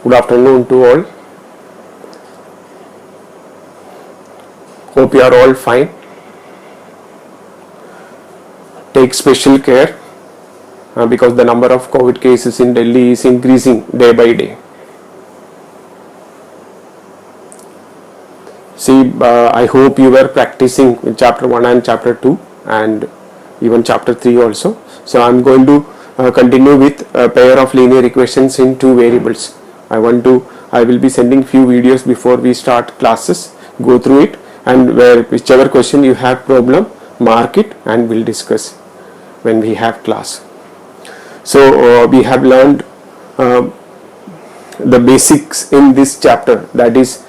Good afternoon to all. Hope you are all fine. Take special care because the number of COVID cases in Delhi is increasing day by day. See, I hope you were practicing in chapter 1 and chapter 2 and even chapter 3 also. So I am going to continue with a pair of linear equations in two variables. I will be sending few videos before we start classes. Go through it, and whichever question you have problem, mark it and we'll discuss when we have class. So we have learned the basics in this chapter, that is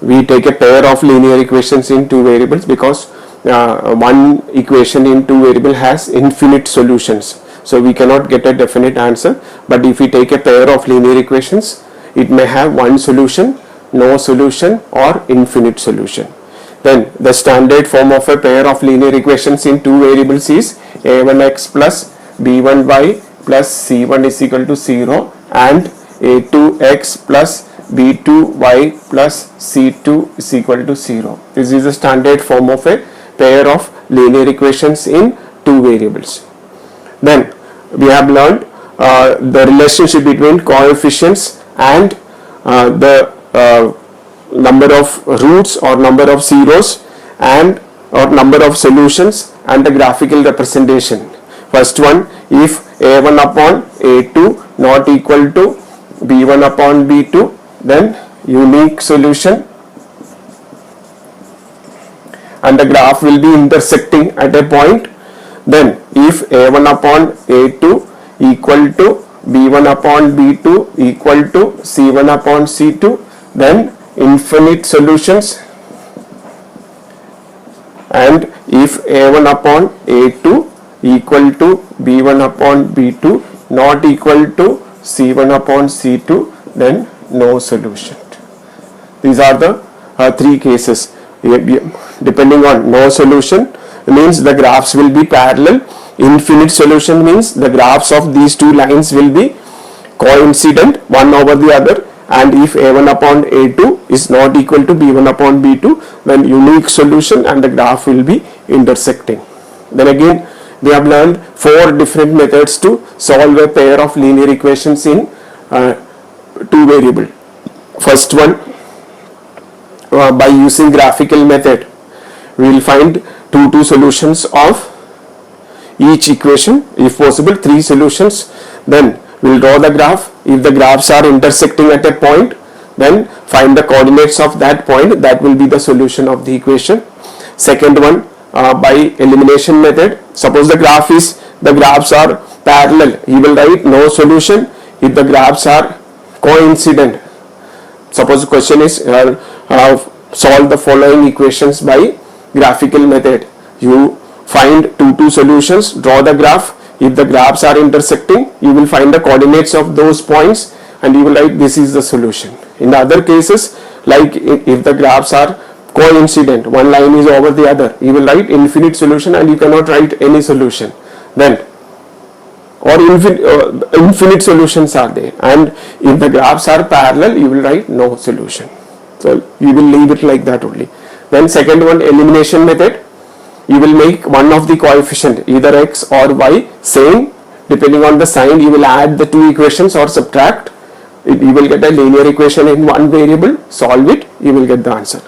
we take a pair of linear equations in two variables because one equation in two variable has infinite solutions, so we cannot get a definite answer. But if we take a pair of linear equations, it may have one solution, no solution, or infinite solution. Then the standard form of a pair of linear equations in two variables is a1x plus b1y plus c1 is equal to 0 and a2x plus b2y plus c2 is equal to 0. This is the standard form of a pair of linear equations in two variables. Then we have learned the relationship between coefficients and the number of roots or number of zeros and or number of solutions and the graphical representation. First one, if a1 upon a2 not equal to b1 upon b2, then unique solution and the graph will be intersecting at a point. Then if a1 upon a2 equal to b1 upon b2 equal to c1 upon c2, then infinite solutions. And if a1 upon a2 equal to b1 upon b2 not equal to c1 upon c2, then no solution. These are the three cases. Depending on no solution means the graphs will be parallel. Infinite solution means the graphs of these two lines will be coincident one over the other. And if a1 upon a2 is not equal to b1 upon b2, then unique solution and the graph will be intersecting. Then again we have learned four different methods to solve a pair of linear equations in two variable. First one, by using graphical method, we will find two solutions of each equation, if possible three solutions. Then we will draw the graph. If the graphs are intersecting at a point, then find the coordinates of that point, that will be the solution of the equation. Second one, by elimination method, suppose the graphs are parallel, you will write no solution. If the graphs are coincident, suppose the question is solve the following equations by graphical method. You find two solutions, draw the graph. If the graphs are intersecting, you will find the coordinates of those points and you will write this is the solution. In the other cases, like if the graphs are coincident, one line is over the other, you will write infinite solution and you cannot write any solution. Then or infinite solutions are there, and if the graphs are parallel, you will write no solution. So you will leave it like that only. Then second one, elimination method. You will make one of the coefficient, either x or y, same. Depending on the sign, you will add the two equations or subtract. You will get a linear equation in one variable, solve it, you will get the answer.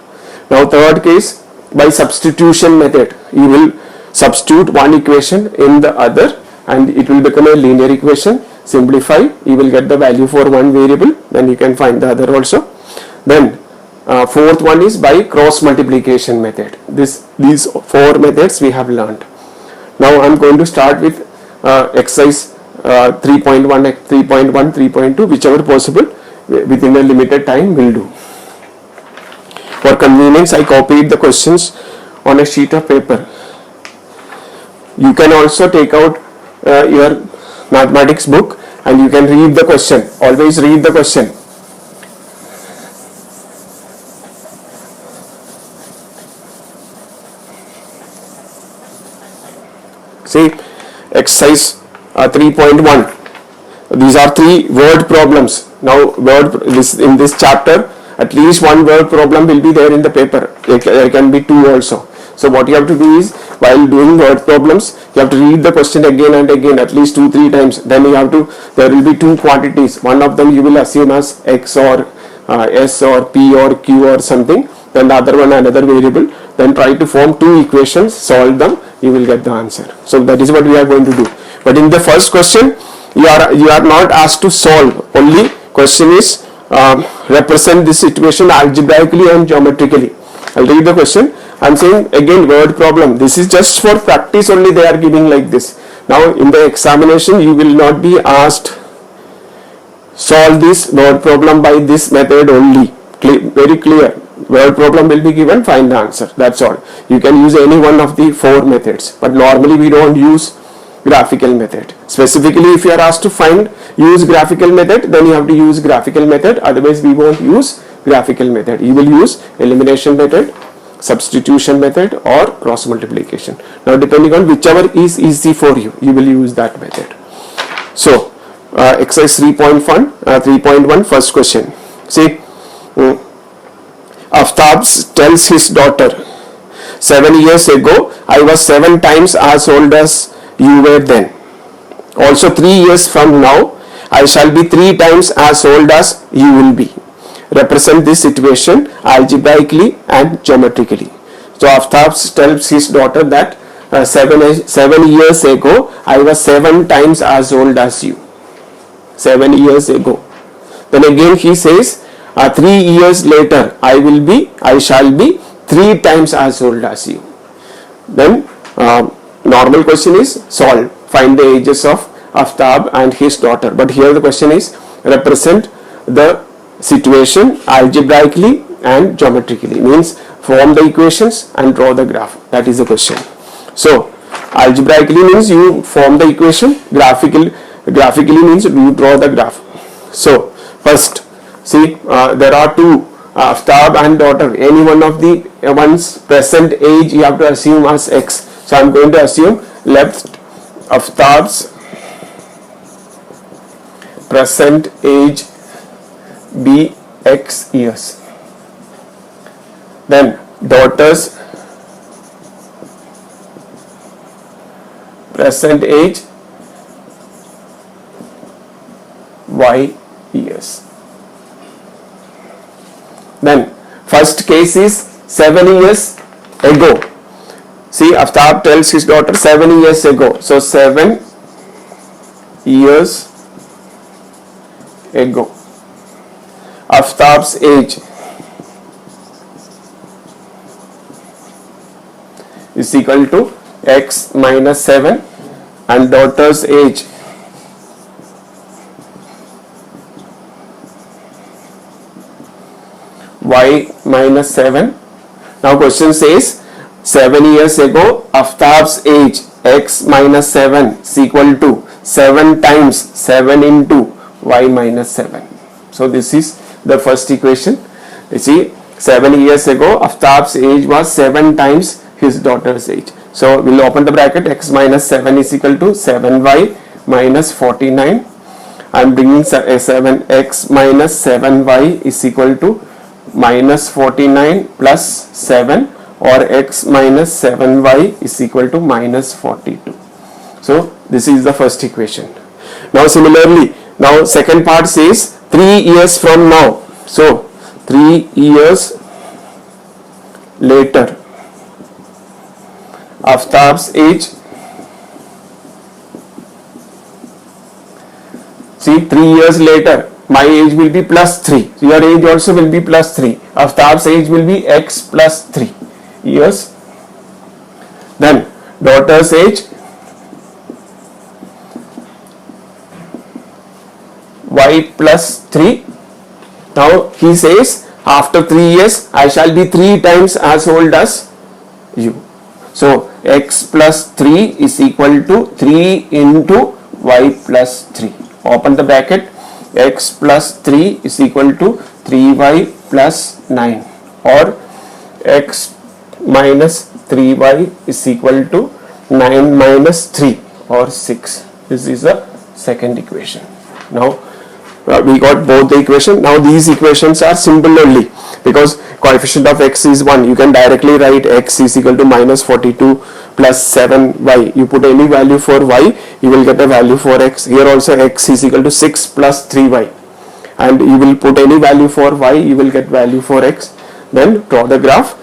Now third case, by substitution method, you will substitute one equation in the other and it will become a linear equation. Simplify, you will get the value for one variable, then you can find the other also. Then fourth one is by cross multiplication method. These four methods we have learned. Now I am going to start with exercise 3.1, 3.1, 3.2, whichever possible within a limited time will do. For convenience, I copied the questions on a sheet of paper. You can also take out your mathematics book and you can read the question. Always read the question. See, exercise 3.1. these are three word problems. Now in this chapter, at least one word problem will be there in the paper. There can be two also. So what you have to do is, while doing word problems, you have to read the question again and again, at least 2-3 times. Then there will be two quantities. One of them you will assume as X or S or P or Q or something. Then the other one another variable. Then try to form two equations, solve them, you will get the answer. So that is what we are going to do. But in the first question, you are not asked to solve. Only question is represent this situation algebraically and geometrically. I'll read the question. I'm saying again word problem. This is just for practice only, they are giving like this. Now in the examination you will not be asked solve this word problem by this method only. Very clear. Word problem will be given, find the answer. That's all. You can use any one of the four methods. But normally we don't use graphical method. Specifically if you are asked to use graphical method, then you have to use graphical method. Otherwise we won't use graphical method. You will use elimination method, substitution method or cross multiplication. Now depending on whichever is easy for you, you will use that method. So exercise 3.1 first question. See, Aftab tells his daughter, 7 years ago I was 7 times as old as you were then. Also 3 years from now I shall be 3 times as old as you will be. Represent this situation algebraically and geometrically. So Aftab tells his daughter that 7 years ago I was 7 times as old as you. 7 years ago. Then again he says 3 years later I shall be 3 times as old as you. Then normal question is solve. Find the ages of Aftab and his daughter. But here the question is represent the situation algebraically and geometrically. Means form the equations and draw the graph. That is the question. So algebraically means you form the equation. Graphically means you draw the graph. So first, see there are two, Aftab and daughter. Any one of the one's present age you have to assume as X. So I am going to assume left Aftab's present age be X years. Then daughter's present age Y years. Then first case is 7 years ago. See, Aftab tells his daughter 7 years ago. So 7 years ago. Aftab's age is equal to X minus 7 and daughter's age Y minus 7. Now question says 7 years ago Aftab's age X minus 7 is equal to 7 times 7 into Y minus 7. So this is the first equation. You see, 7 years ago Aftab's age was 7 times his daughter's age. So we'll open the bracket. X minus 7 is equal to 7y minus 49. I am bringing 7x minus 7y is equal to minus 49 plus 7, or x minus 7y is equal to minus 42. So this is the first equation. Now similarly, now second part says 3 years from now. So 3 years later Aftab's age. See, 3 years later my age will be plus 3. Your age also will be plus 3. Aftab's age will be x plus 3 years. Then daughter's age y plus 3. Now he says after 3 years I shall be 3 times as old as you. So x plus 3 is equal to 3 into y plus 3. Open the bracket. X plus 3 is equal to 3y plus 9, or x minus 3y is equal to 9 minus 3 or 6. This is the second equation. Now we got both the equation. Now these equations are simple only because coefficient of x is 1. You can directly write x is equal to minus 42 plus 7y. You put any value for y, you will get a value for x. Here also x is equal to 6 plus 3y. And you will put any value for y, you will get value for x. Then draw the graph.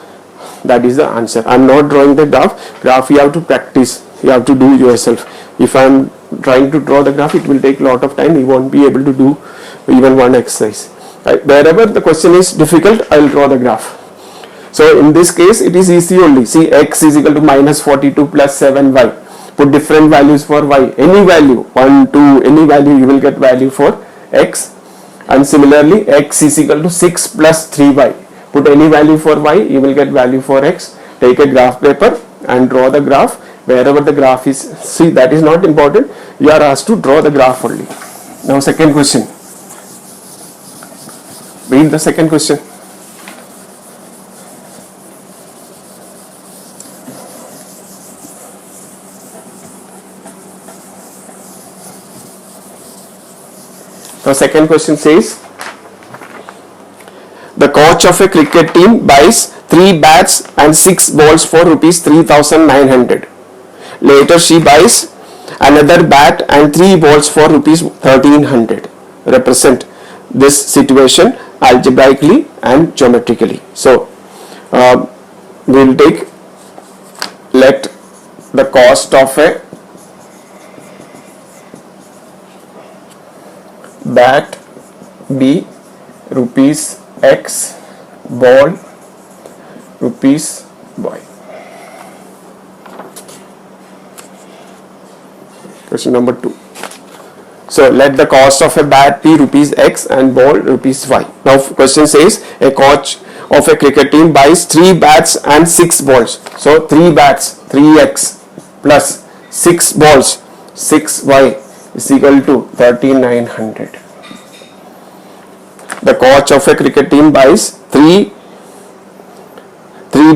That is the answer. I am not drawing the graph you have to practice, you have to do yourself. If I am trying to draw the graph, it will take a lot of time, you won't be able to do even one exercise. Right? Wherever the question is difficult, I will draw the graph. So in this case it is easy only. See, x is equal to minus 42 plus 7y. Put different values for y, any value, 1, 2, any value, you will get value for x. And similarly x is equal to 6 plus 3y. Put any value for y, you will get value for x. Take a graph paper and draw the graph. Wherever the graph is, see, that is not important, you are asked to draw the graph only. Now second question. Read the second question. The second question says, the coach of a cricket team buys 3 bats and 6 balls for rupees 3,900. Later she buys another bat and 3 balls for rupees 1,300. Represent this situation algebraically and geometrically. So we will take, let the cost of a bat be rupees x, ball rupees y. Question number 2. So let the cost of a bat be rupees x and ball rupees y. Now question says a coach of a cricket team buys 3 bats and 6 balls. So 3 bats, 3x plus 6 balls, 6y is equal to 1,300. The coach of a cricket team buys 3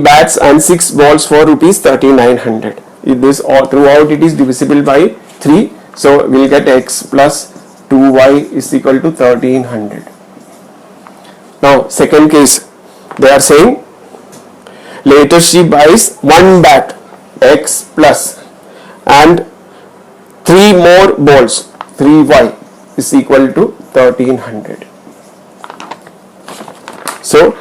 bats and 6 balls for rupees 3,900. If this all throughout it is divisible by 3, so we will get x plus 2y is equal to 1,300. Now second case, they are saying later she buys 1 bat, x plus, and 3 more balls, 3y is equal to 1,300. So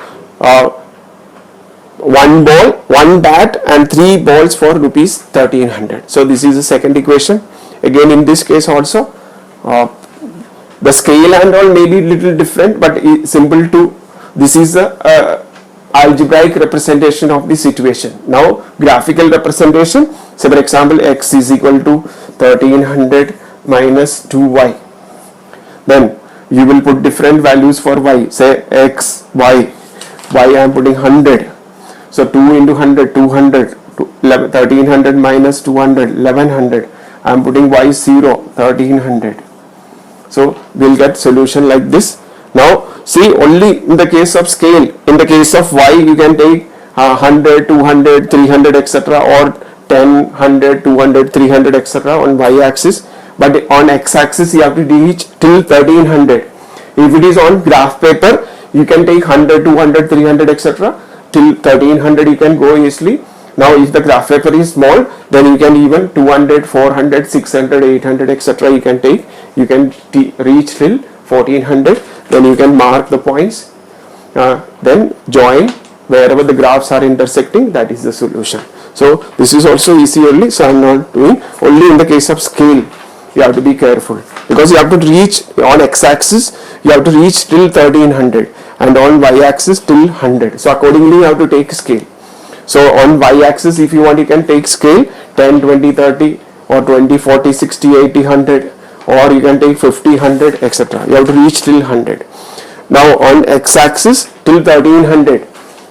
1 ball, 1 bat and 3 balls for rupees 1,300. So this is the second equation. Again in this case also the scale and all may be little different, but simple to, this is the algebraic representation of the situation. Now graphical representation, say for example x is equal to 1,300 minus 2y. Then you will put different values for y, say x, y I am putting 100. So 2 into 100, 200, 1,300 minus 200, 1,100. I am putting y 0, 1,300. So we will get solution like this. Now see, only in the case of scale, in the case of y you can take 100, 200, 300 etc. or 10, 100, 200, 300 etc. on y axis. But on x axis you have to reach till 1,300. If it is on graph paper, you can take 100, 200, 300 etc. till 1,300 you can go easily. Now if the graph paper is small, then you can even 200, 400, 600, 800 etc. you can take. You can reach till 1,400. Then you can mark the points. Then join wherever the graphs are intersecting. That is the solution. So this is also easy only. So I am not doing. Only in the case of scale you have to be careful, because you have to reach on x-axis, you have to reach till 1,300, and on y-axis till 100. So accordingly you have to take scale. So on y-axis if you want, you can take scale 10, 20, 30 or 20, 40, 60, 80, 100, or you can take 50, 100 etc. You have to reach till 100. Now on x-axis till 1,300.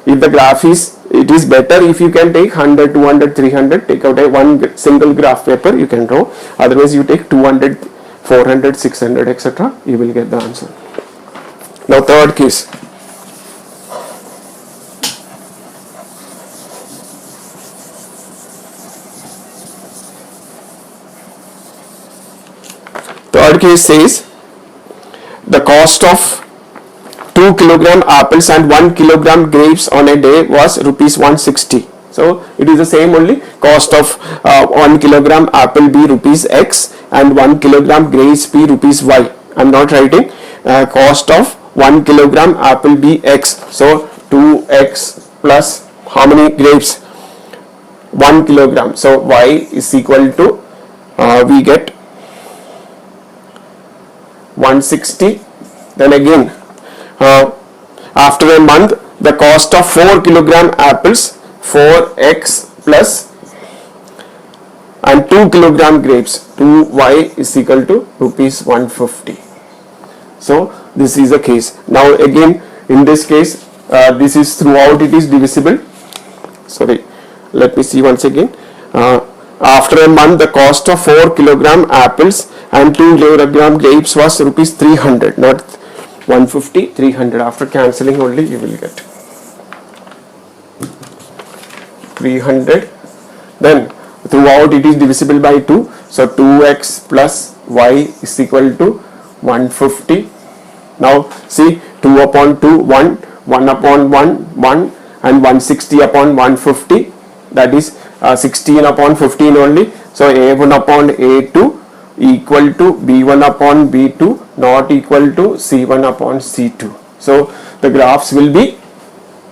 If the graph is, it is better if you can take 100, 200, 300, take out a one single graph paper you can draw. Otherwise you take 200, 400, 600 etc. You will get the answer. Now third case. Third case says the cost of 2 kilogram apples and 1 kilogram grapes on a day was rupees 160. So it is the same only. Cost of 1 kilogram apple be rupees X and 1 kilogram grapes be rupees Y. I am not writing cost of 1 kilogram apple be X. So 2X plus how many grapes? 1 kilogram. So Y is equal to we get 160. Then again after a month the cost of 4 kilogram apples 4X plus and 2 kilogram grapes 2Y is equal to rupees 150. So this is the case. Now again in this case this is throughout it is divisible. Sorry, let me see once again. After a month the cost of 4 kilogram apples and 2 kilogram grapes was rupees 300, not 150, 300. After cancelling only you will get 300. Then throughout it is divisible by 2. So 2x plus y is equal to 150. Now see 2 upon 2, 1, 1 upon 1, 1 and 160 upon 150. That is 16 upon 15 only. So A1 upon A2 equal to B1 upon B2 not equal to C1 upon C2. So the graphs will be,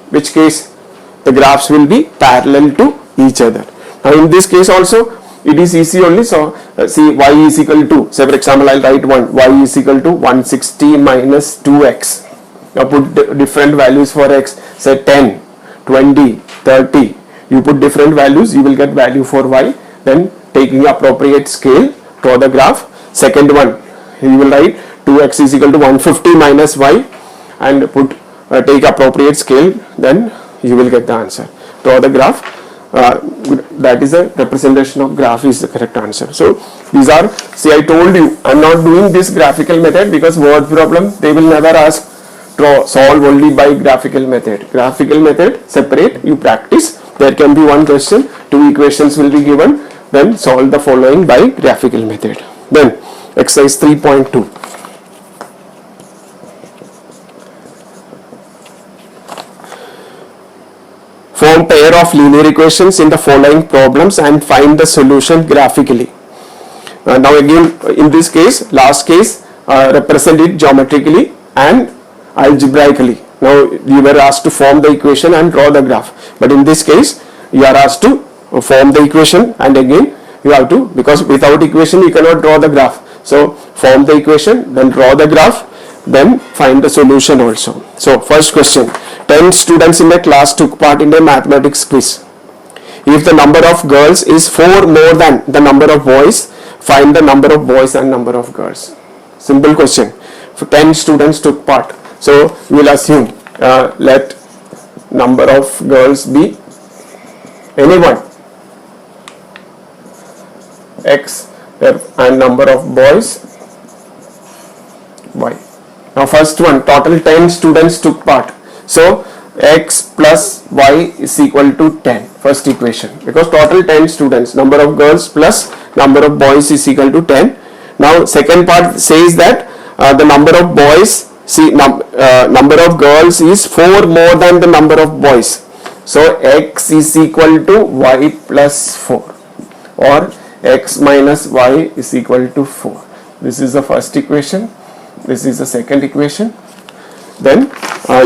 which case? The graphs will be parallel to each other. Now in this case also it is easy only. So see y is equal to, say for example I will write 1, y is equal to 160 minus 2x. Now put different values for x, say 10, 20, 30. You put different values, you will get value for y. Then taking appropriate scale, draw the graph. Second one, you will write 2x is equal to 150 minus y and put take appropriate scale, then you will get the answer. Draw the graph. That is a representation of graph is the correct answer. So these are, see I told you I am not doing this graphical method because word problem they will never ask solve only by graphical method. Graphical method separate, you practice. There can be one question, 2 equations will be given, then solve the following by graphical method. Then exercise 3.2. Form pair of linear equations in the following problems and find the solution graphically. Now again in this case, last case represent it geometrically and algebraically. Now you were asked to form the equation and draw the graph, but in this case you are asked to form the equation and again you have to, because without equation you cannot draw the graph. So form the equation, then draw the graph, then find the solution also. So first question, 10 students in the class took part in a mathematics quiz. If the number of girls is 4 more than the number of boys, find the number of boys and number of girls. Simple question. 10 students took part. So we will assume let number of girls be anyone x and number of boys y. Now first one, total 10 students took part. So x plus y is equal to 10. First equation, because total 10 students, number of girls plus number of boys is equal to 10. Now second part says that the number of boys, see number of girls is 4 more than the number of boys. So x is equal to y plus 4 or x minus y is equal to 4. This is the first equation. This is the second equation. Then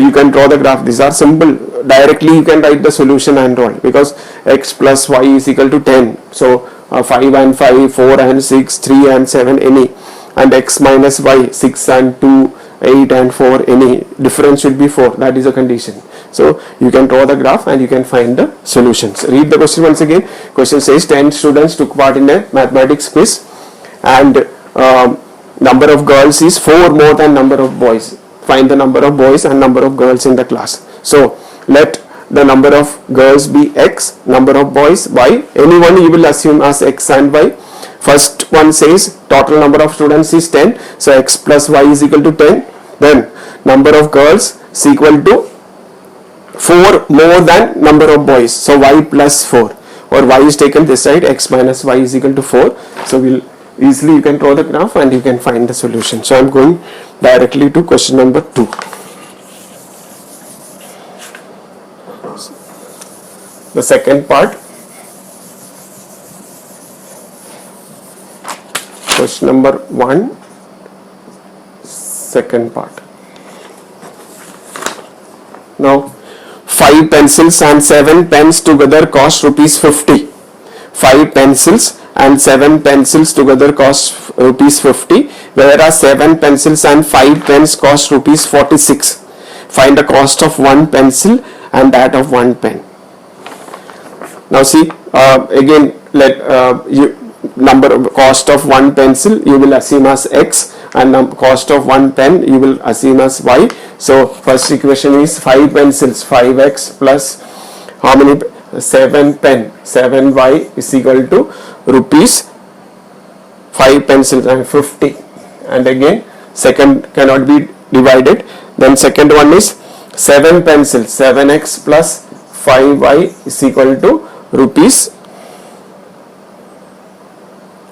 you can draw the graph. These are simple. Directly you can write the solution and draw it, because x plus y is equal to 10. So 5 and 5, 4 and 6, 3 and 7, any. And x minus y, 6 and 2, 8 and 4, any. Difference should be 4. That is a condition. So you can draw the graph and you can find the solutions. Read the question once again. Question says 10 students took part in a mathematics quiz and number of girls is 4 more than number of boys. Find the number of boys and number of girls in the class. So let the number of girls be x, number of boys y. Anyone you will assume as x and y. First one says total number of students is 10. So x plus y is equal to 10. Then number of girls is equal to 4 more than number of boys. So y plus 4, or y is taken this side, x minus y is equal to 4. So we'll easily you can draw the graph and you can find the solution. So I'm going directly to question number 2. The second part, question number 1, second part. Now 5 pencils and 7 pens together cost rupees 50. 5 pencils and 7 pencils together cost rupees 50, whereas 7 pencils and 5 pens cost rupees 46. Find the cost of 1 pencil and that of 1 pen. Now see, again, let cost of 1 pencil you will assume as x, and cost of 1 pen you will assume as y. So first equation is 5 pencils, 5x plus how many, 7 pen, 7y is equal to rupees 5 pencils and 50, and again second cannot be divided. Then second one is 7 pencils, 7x plus 5y is equal to rupees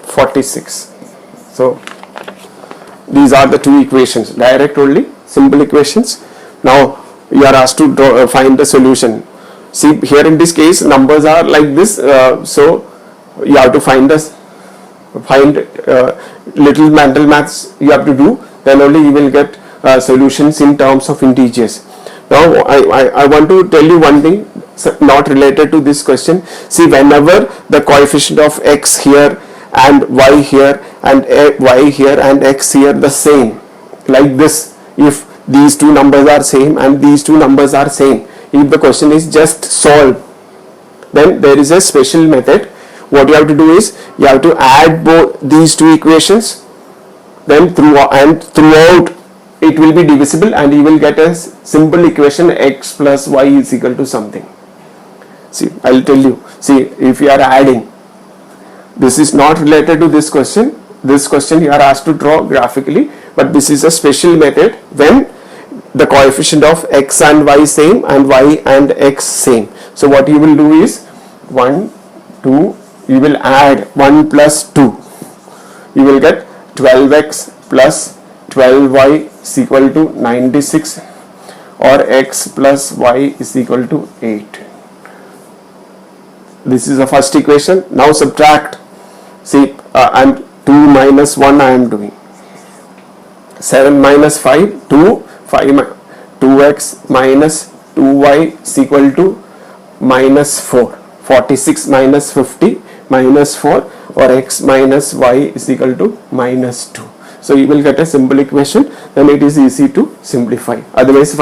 46. So these are the two equations, direct only, simple equations. Now you are asked to find the solution. See, here in this case numbers are like this, so you have to find little mental maths you have to do, then only you will get solutions in terms of integers. Now I want to tell you one thing not related to this question. See, whenever the coefficient of x here and y here and y here and x here the same, like this, if these two numbers are same and these two numbers are same, if the question is just solve, then there is a special method. What you have to do is you have to add both these two equations, then throughout it will be divisible and you will get a simple equation, x plus y is equal to something. See, I will tell you. See, if you are adding, this is not related to this question. This question you are asked to draw graphically, but this is a special method when the coefficient of x and y same and y and x same. So what you will do is 1, 2, you will add 1 plus 2. You will get 12x plus 12y is equal to 96, or x plus y is equal to 8. This is the first equation. Now subtract. See, I'm 2 minus 1 I am doing. 7 minus 5, 2, 2x minus 2y is equal to minus 4. 46 minus 50 minus 4, or x minus y is equal to minus 2. So you will get a simple equation, then it is easy to simplify. Otherwise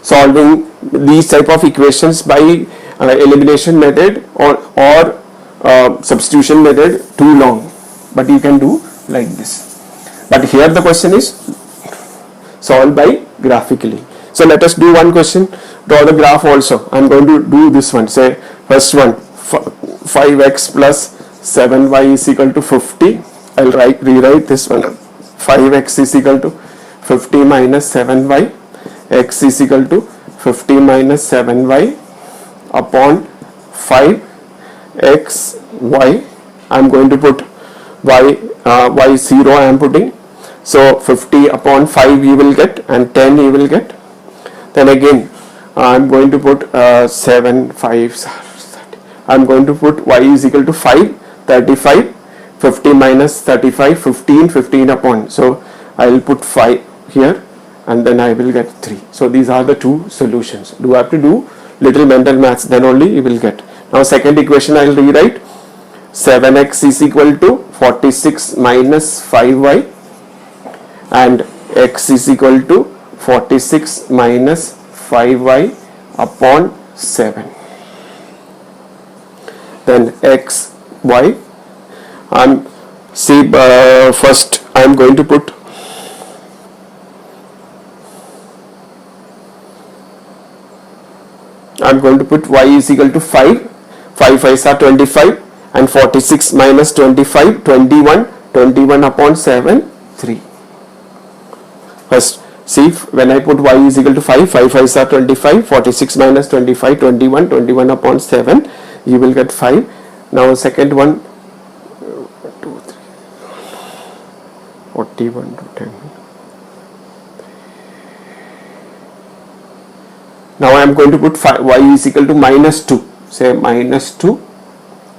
solving these type of equations by elimination method or substitution method too long, but you can do like this. But here the question is solved by graphically. So let us do one question, draw the graph also. I am going to do this one. Say first one, 5x plus 7y is equal to 50. I will rewrite this one. 5x is equal to 50 minus 7y. X is equal to 50 minus 7y upon 5 x y. I am going to put y 0 I am putting. So 50 upon 5 you will get, and 10 you will get. Then again I am going to put 7, 5, 30. I am going to put y is equal to 5, 35, 50 minus 35, 15, 15 upon. So I will put 5 here and then I will get 3. So these are the two solutions. Do I have to do little mental maths, then only you will get. Now second equation I will rewrite. 7x is equal to 46 minus 5y, and x is equal to 46 minus 5y upon 7. Then x, y. First I am going to put y is equal to 5. 5 5s are 25, and 46 minus 25, 21. 21 upon 7, 3. First, see, when I put y is equal to 5, 5 5s are 25, 46 minus 25, 21. 21 upon 7, you will get 5. Now second one, 2, 3. 41 to 10. Now I am going to put y is equal to minus 2. Say minus 2.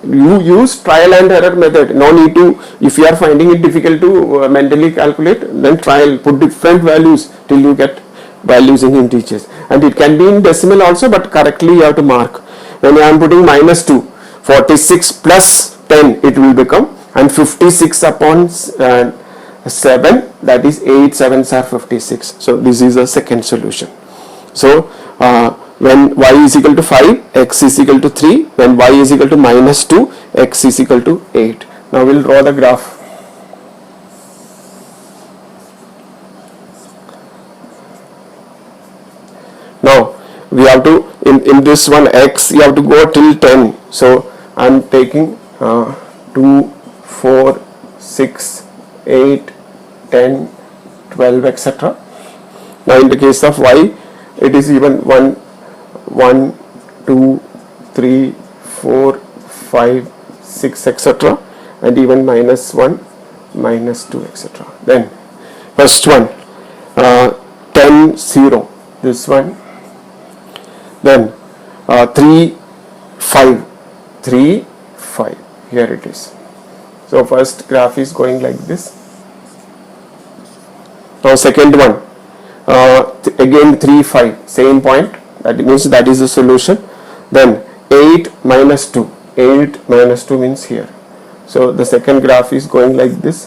You use trial and error method. No need to, if you are finding it difficult to mentally calculate, then trial, put different values till you get values in integers. And it can be in decimal also, but correctly you have to mark. When I am putting minus 2, 46 plus 10 it will become, and 56 upon 7, that is 8 sevens are 56. So this is the second solution. So when y is equal to 5, x is equal to 3, when y is equal to minus 2, x is equal to 8. Now we will draw the graph. Now we have to, in this one x, you have to go till 10. So I am taking 2, 4, 6, 8, 10, 12, etc. Now in the case of y, it is even 1, 2, 3, 4, 5, 6, etc. and even minus 1, minus 2, etc. Then first one, 10, 0, this one. Then 3, 5, 3, 5, here it is. So first graph is going like this. Now second one, again 3, 5, same point, that means that is the solution. Then 8 minus 2, 8 minus 2 means here. So the second graph is going like this.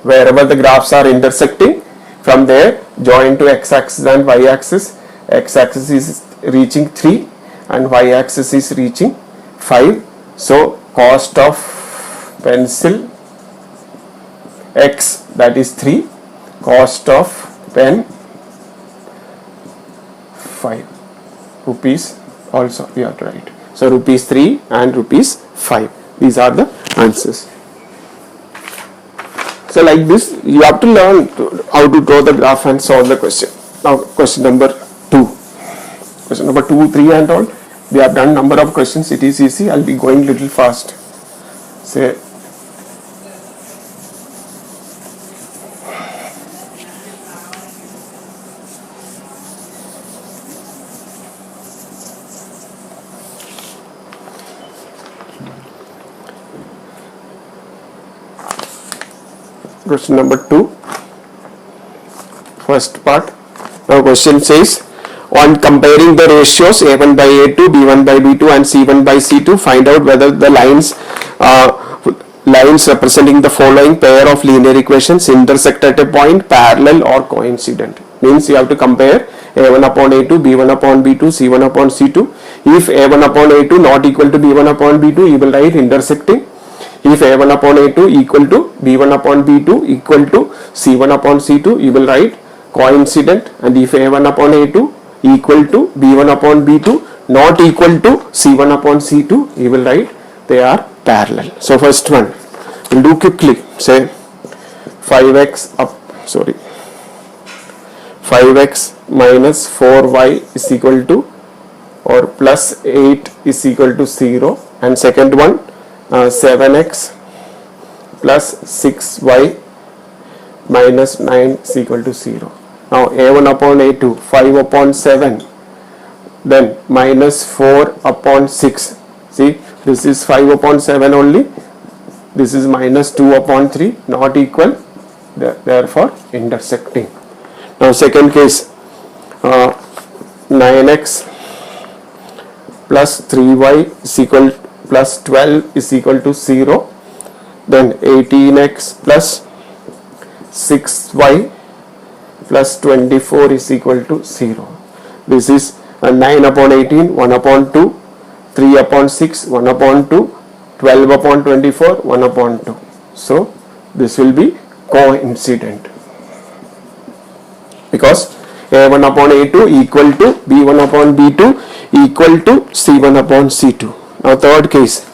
Wherever the graphs are intersecting, from there join to x-axis and y-axis. X-axis is reaching 3 and y-axis is reaching 5. So cost of pencil x, that is 3, cost of pen 5 rupees also we have to write. So rupees 3 and rupees 5. These are the answers. So like this you have to learn how to draw the graph and solve the question. Now question number 2. Question number 2, 3 and all. We have done number of questions. It is easy. I will be going little fast. Say question number 2, first part. Now question says, on comparing the ratios a1 by a2, b1 by b2 and c1 by c2, find out whether the lines representing the following pair of linear equations intersect at a point, parallel or coincident. Means you have to compare a1 upon a2, b1 upon b2, c1 upon c2. If a1 upon a2 not equal to b1 upon b2, you will write intersecting. If a1 upon a2 equal to b1 upon b2 equal to c1 upon c2, you will write coincident. And if a1 upon a2 equal to b1 upon b2 not equal to c1 upon c2, you will write they are parallel. So first one we'll do quickly. Say 5x minus 4y is equal to or plus 8 is equal to 0, and second one 7x plus 6y minus 9 is equal to 0. Now a1 upon a2, 5 upon 7, then minus 4 upon 6. See, this is 5 upon 7 only, this is minus 2 upon 3, not equal, therefore intersecting. Now second case, 9x plus 3y is equal plus 12 is equal to 0, then 18x plus 6y plus 24 is equal to 0. This is 9 upon 18, 1 upon 2, 3 upon 6, 1 upon 2, 12 upon 24, 1 upon 2. So this will be coincident because a1 upon a2 equal to b1 upon b2 equal to c1 upon c2. Now third case,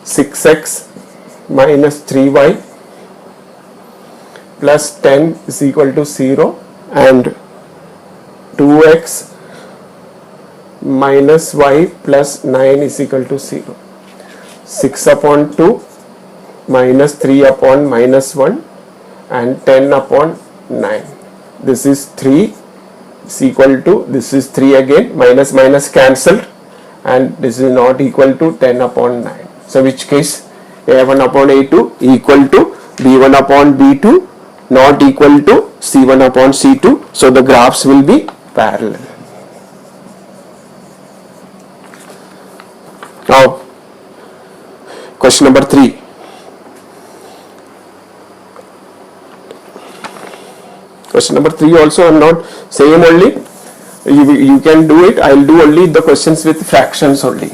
6x minus 3y plus 10 is equal to 0 and 2x minus y plus 9 is equal to 0. 6 upon 2 minus 3 upon minus 1 and 10 upon 9. This is 3 is equal to, this is 3 again, minus minus cancelled, and this is not equal to 10 upon 9. So which case A1 upon A2 equal to B1 upon B2 not equal to C1 upon C2. So the graphs will be parallel. Now question number 3. Question number 3 also I am not same only. You can do it. I will do only the questions with fractions only,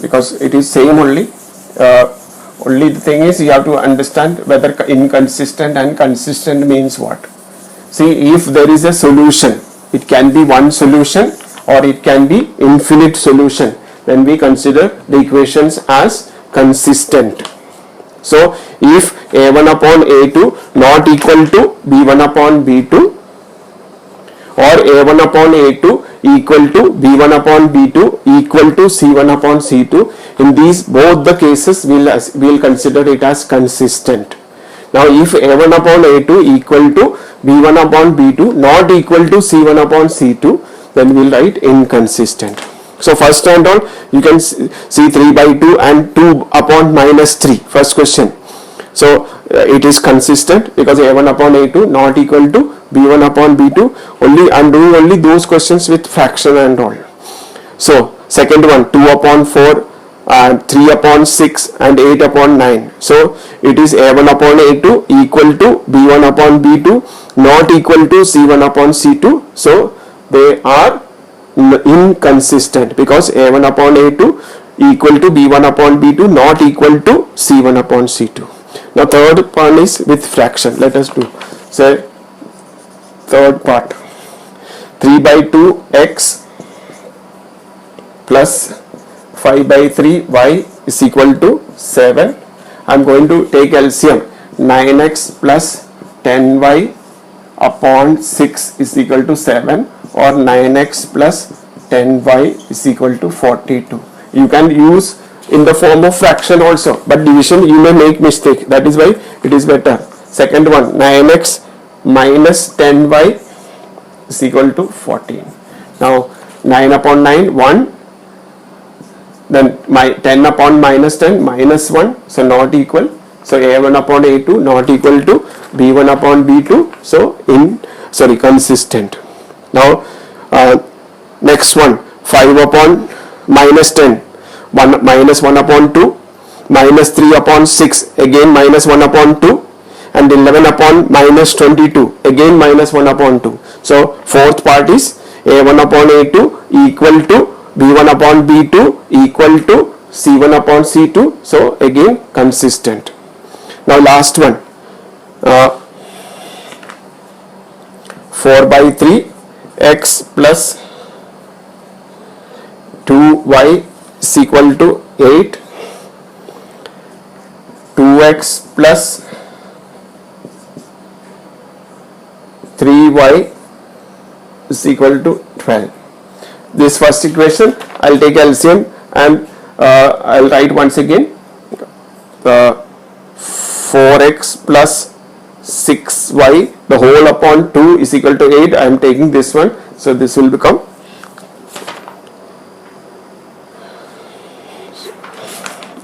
because it is same only. Only the thing is you have to understand whether inconsistent and consistent means what. See, if there is a solution, it can be one solution or it can be infinite solution. Then we consider the equations as consistent. So if A1 upon A2 not equal to B1 upon B2, or A1 upon A2 equal to B1 upon B2 equal to C1 upon C2, in these both the cases we will consider it as consistent. Now if A1 upon A2 equal to B1 upon B2 not equal to C1 upon C2, then we will write inconsistent. So first and all, you can see 3 by 2 and 2 upon minus 3. First question. So it is consistent because A1 upon A2 not equal to B1 upon B2. Only I am doing only those questions with fraction and all. So second one, 2 upon 4, 3 upon 6 and 8 upon 9. So it is A1 upon A2 equal to B1 upon B2 not equal to C1 upon C2. So they are inconsistent because A1 upon A2 equal to B1 upon B2 not equal to C1 upon C2. Now third one is with fraction. Let us do. Say third part. 3 by 2 x plus 5 by 3 y is equal to 7. I am going to take LCM. 9x plus 10y upon 6 is equal to 7, or 9x plus 10y is equal to 42. You can use in the form of fraction also, but division you may make mistake. That is why it is better. Second one, 9x minus 10y is equal to 14. Now 9 upon 9, 1. Then 10 upon minus 10, minus 1. So not equal. So A1 upon A2 not equal to B1 upon B2. So consistent. Now next one, 5 upon minus 10, 1 minus 1 upon 2, minus 3 upon 6, again minus 1 upon 2, and 11 upon minus 22, again minus 1 upon 2. So fourth part is A1 upon A2 equal to B1 upon B2 equal to C1 upon C2. So again consistent. Now last one, 4 by 3 x plus 2y is equal to 8, 2x plus 3y is equal to 12. This first equation I will take LCM and I will write once again 4x plus 6y the whole upon 2 is equal to 8. I am taking this one, so this will become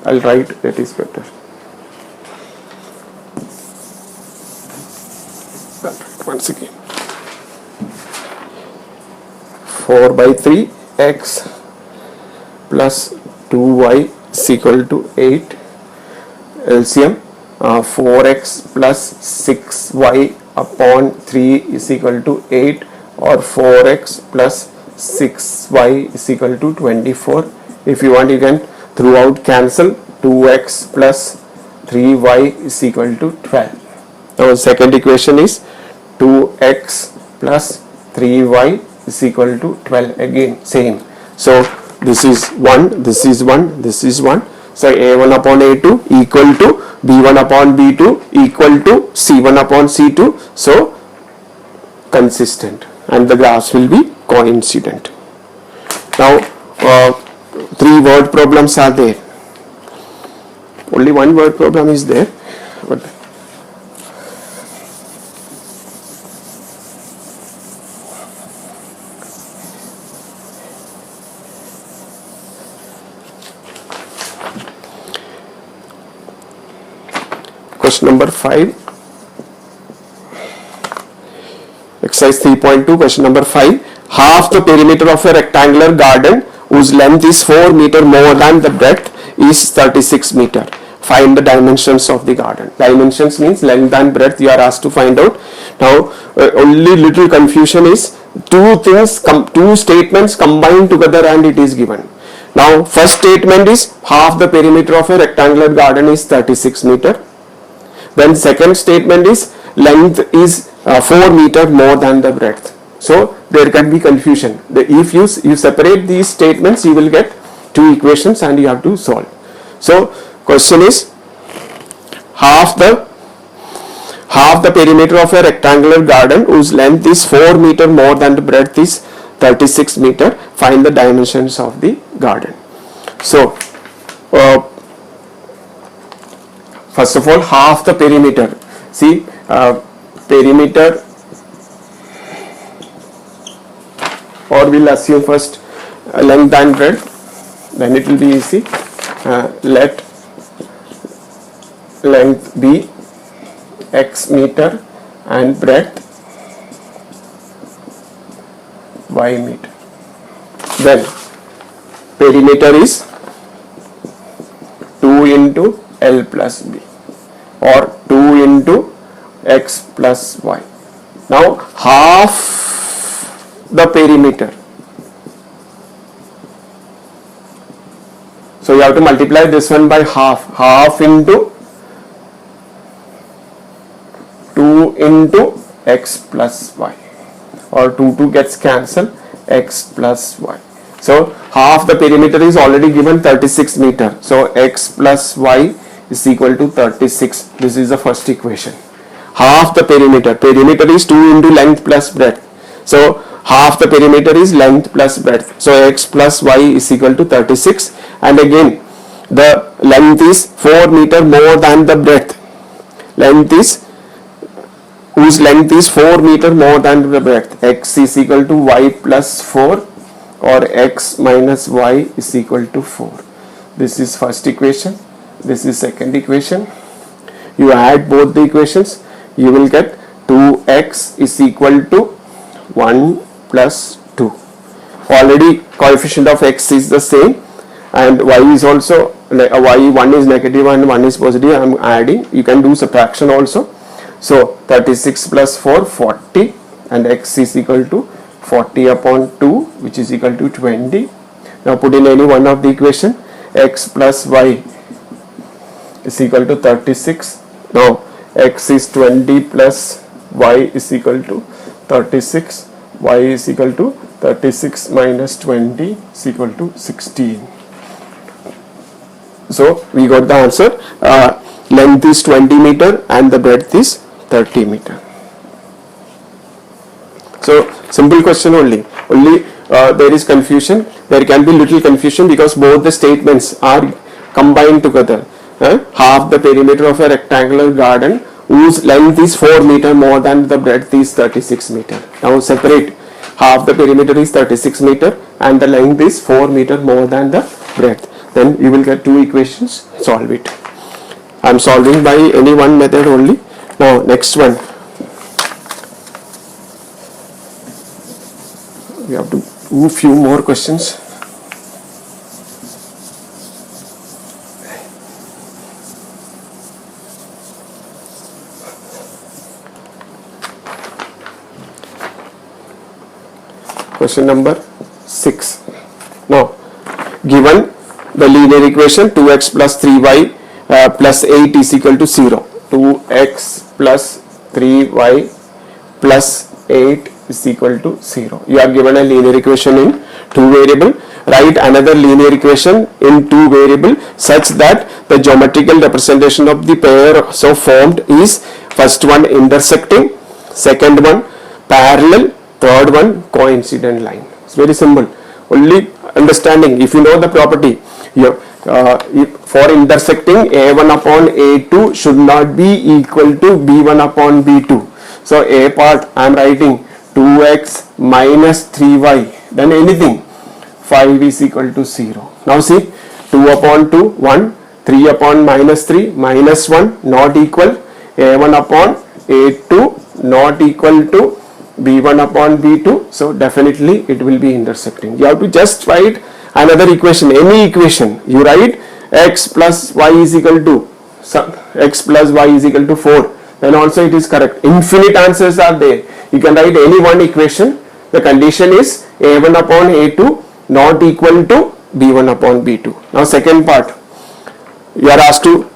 I will write, that is better. Once again, 4 by 3 x plus 2y is equal to 8. LCM, 4x plus 6y upon 3 is equal to 8, or 4x plus 6y is equal to 24. If you want, you can throughout cancel. 2x plus 3y is equal to 12. Now second equation is 2x plus 3y is equal to 12. Again same. So this is 1, this is 1, this is 1. So A1 upon A2 equal to B1 upon B2 equal to C1 upon C2. So consistent, and the graphs will be coincident. Now 3 word problems are there. Only one word problem is there, but question number 5, exercise 3.2, question number 5. Half the perimeter of a rectangular garden whose length is 4 meter more than the breadth is 36 meter. Find the dimensions of the garden. Dimensions means length and breadth you are asked to find out. Now only little confusion is two statements combined together and it is given. Now first statement is half the perimeter of a rectangular garden is 36 meter. Then second statement is length is 4 meter more than the breadth. So there can be confusion. If you separate these statements, you will get two equations and you have to solve. So question is half the perimeter of a rectangular garden whose length is 4 meter more than the breadth is 36 meter. Find the dimensions of the garden. So first of all, half the perimeter. See, perimeter, or we'll assume first length and breadth, then it will be easy. Let length be x meter and breadth y meter. Then perimeter is 2 into L plus B, or 2 into x plus y. Now half the perimeter. So you have to multiply this one by half. Half into 2 into x plus y, or 2 gets cancelled, x plus y. So half the perimeter is already given 36 meter. So x plus y is equal to 36. This is the first equation. Half the perimeter. Perimeter is 2 into length plus breadth. So half the perimeter is length plus breadth. So x plus y is equal to 36. And again, the length is 4 meter more than the breadth. Whose length is 4 meter more than the breadth. X is equal to y plus 4, or x minus y is equal to 4. This is first equation. This is second equation. You add both the equations, you will get 2x is equal to 1 plus 2. Already coefficient of x is the same, and y is also, y1 is negative and 1 is positive. I am adding. You can do subtraction also. So 36 plus 4, 40, and x is equal to 40 upon 2, which is equal to 20. Now put in any one of the equation. X plus y is equal to 36. Now x is 20 plus y is equal to 36. Y is equal to 36 minus 20 is equal to 16. So we got the answer. Length is 20 meter and the breadth is 30 meter. So simple question only. There is confusion. There can be little confusion because both the statements are combined together. Half the perimeter of a rectangular garden whose length is 4 meter more than the breadth is 36 meter. Now separate. Half the perimeter is 36 meter and the length is 4 meter more than the breadth. Then you will get two equations. Solve it. I am solving by any one method only. Now next one. We have to do few more questions. Question number 6. Now, given the linear equation 2x plus 3y plus 8 is equal to 0. 2x plus 3y plus 8 is equal to 0. You are given a linear equation in 2 variable. Write another linear equation in 2 variable such that the geometrical representation of the pair so formed is first one intersecting, second one parallel, third one coincident line. It's very simple. Only understanding, if you know the property, for intersecting a1 upon a2 should not be equal to b1 upon b2. So a part I am writing 2x minus 3y, then anything 5 is equal to 0. Now see, 2 upon 2 1, 3 upon minus 3 minus 1 not equal, a1 upon a2 not equal to b1 upon b2. So definitely it will be intersecting. You have to just write another equation, any equation. You write x plus y is equal to x plus y is equal to 4, then also it is correct. Infinite answers are there. You can write any one equation. The condition is a1 upon a2 not equal to b1 upon b2. Now second part, you are asked to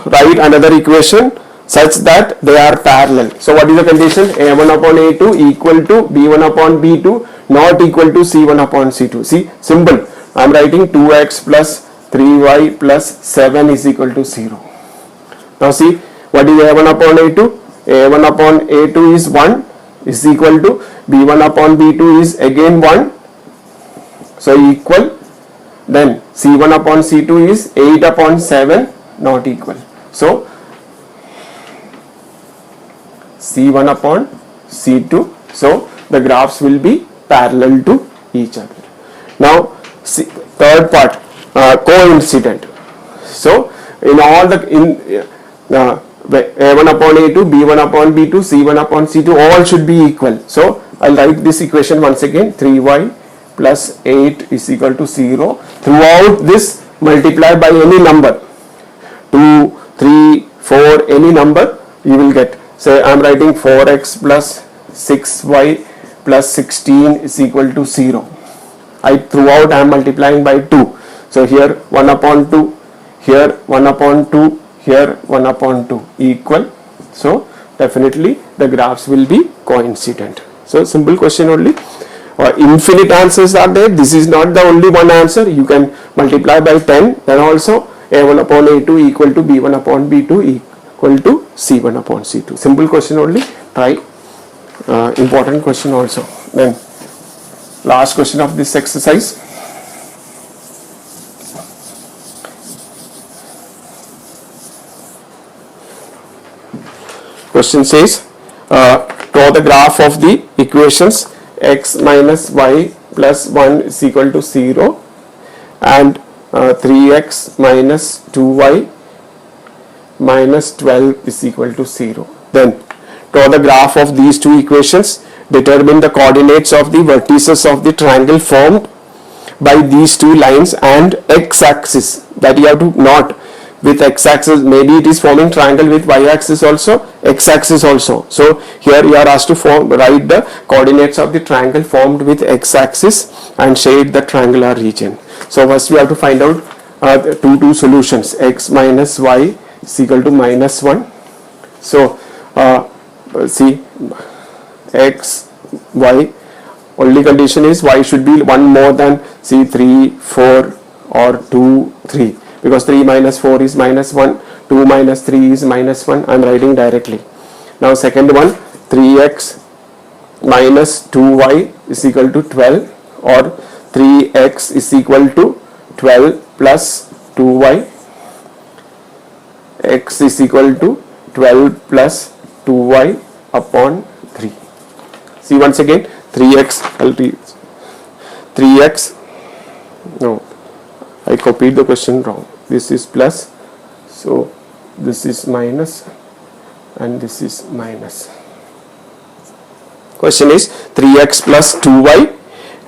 write another equation such that they are parallel. So what is the condition? a1 upon a2 equal to b1 upon b2 not equal to c1 upon c2. See, simple. I am writing 2x plus 3y plus 7 is equal to 0. Now see, what is a1 upon a2? a1 upon a2 is 1 is equal to b1 upon b2 is again 1. So equal. Then c1 upon c2 is 8 upon 7 not equal. So c1 upon c2. So the graphs will be parallel to each other. Now see, third part, coincident. So in all the a1 upon a2, b1 upon b2, c1 upon c2 all should be equal. So I'll write this equation once again, 3y plus 8 is equal to 0. Throughout this multiply by any number, 2, 3, 4, any number you will get. Say I am writing 4x plus 6y plus 16 is equal to 0. Throughout I am multiplying by 2. So here 1 upon 2, here 1 upon 2, here 1 upon 2 equal. So definitely the graphs will be coincident. So simple question only. Infinite answers are there. This is not the only one answer. You can multiply by 10. Then also a1 upon a2 equal to b1 upon b2 equal to c1 upon c2. Simple question only. Try. Important question also. Then last question of this exercise. Question says, draw the graph of the equations x minus y plus 1 is equal to 0 and 3x minus 2y minus 12 is equal to 0. Then draw the graph of these two equations. Determine the coordinates of the vertices of the triangle formed by these two lines and x-axis. That you have to note. With x-axis, maybe it is forming triangle with y-axis also, x-axis also. So here you are asked to write the coordinates of the triangle formed with x-axis and shade the triangular region. So first we have to find out two solutions. X minus y is equal to minus 1. So see, x, y, only condition is y should be 1 more than see 3, 4 or 2, 3. Because 3 minus 4 is minus 1, 2 minus 3 is minus 1. I am writing directly. Now second one, 3x minus 2y is equal to 12 or 3x is equal to 12 plus 2y. X is equal to 12 plus 2y upon 3. See once again, 3x, I'll read 3x, no, I copied the question wrong. This is plus, so this is minus and this is minus. Question is 3x plus 2y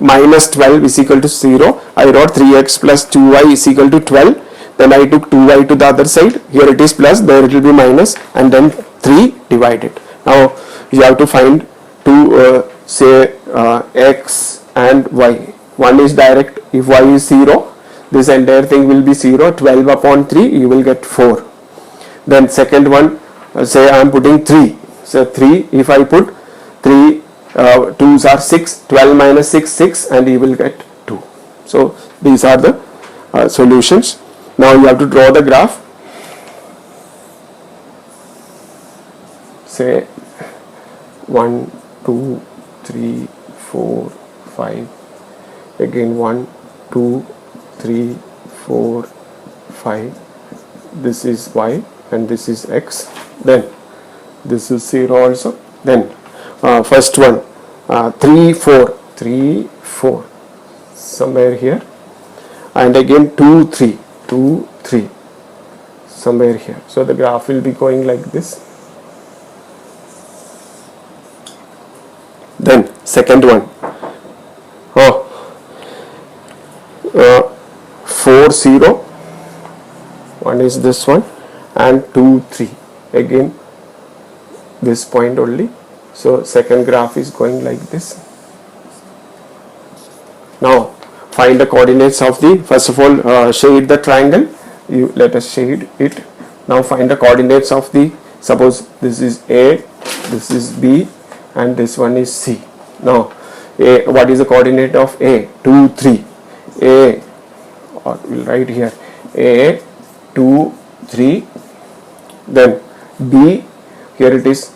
minus 12 is equal to 0. I wrote 3x plus 2y is equal to 12. Then I took 2y to the other side. Here it is plus, there it will be minus, and then 3 divided. Now you have to find two, say x and y. One is direct. If y is 0, this entire thing will be 0. 12 upon 3, you will get 4. Then second one, say I am putting 3. So 3, if I put 3, 2s are 6. 12 minus 6, 6, and you will get 2. So these are the solutions. Now you have to draw the graph. Say 1, 2, 3, 4, 5. Again 1, 2, 3, 4, 5, this is y and this is x, then this is 0 also, then first one 3, 4, 3, 4 somewhere here, and again 2, 3, 2, 3 somewhere here. So the graph will be going like this. Then second one, 4, 0, one is this one, and 2, 3 again this point only. So second graph is going like this. Now find the coordinates of the, first of all shade the triangle. Let us shade it. Now find the coordinates of the, suppose this is A, this is B, and this one is C. Now A, what is the coordinate of A? 2, 3. A, or we'll write here A, 2, 3. Then B, here it is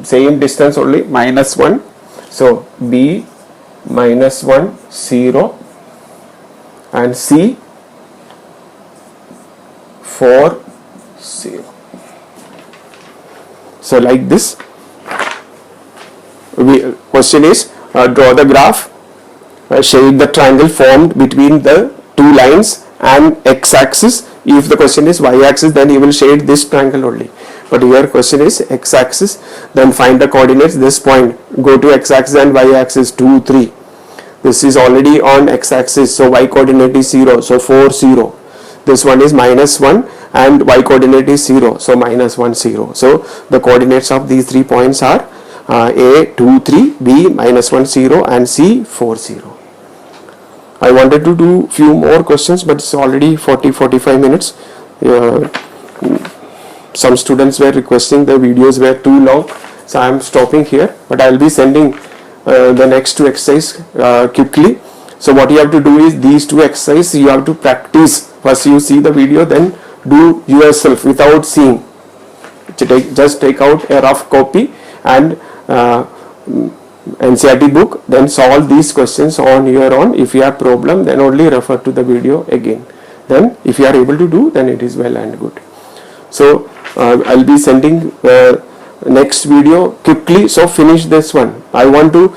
same distance only, -1. So B -1, 0, and C 4, 0. So like this, question is draw the graph, shade the triangle formed between the two lines and x-axis. If the question is y-axis, then you will shade this triangle only. But here question is x-axis, then find the coordinates. This point, go to x-axis and y-axis, 2, 3. This is already on x-axis, so y coordinate is 0, so 4, 0. This one is -1 and y coordinate is 0, so -1, 0. So the coordinates of these 3 points are A, 2, 3, B, -1, 0, and C, 4, 0. I wanted to do few more questions, but it's already 40-45 minutes. Some students were requesting the videos were too long, so I am stopping here, but I will be sending the next 2 exercises quickly. So what you have to do is these 2 exercises you have to practice. First you see the video, then do yourself without seeing. Just take out a rough copy and NCERT book, then solve these questions on your own. If you have problem, then only refer to the video again. Then if you are able to do, then it is well and good. So I'll be sending next video quickly, so finish this one. I want to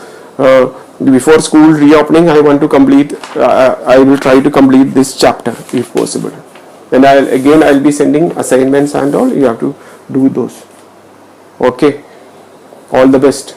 before school reopening, I want to complete, I will try to complete this chapter if possible. Then I'll be sending assignments and all, you have to do those. Okay, all the best.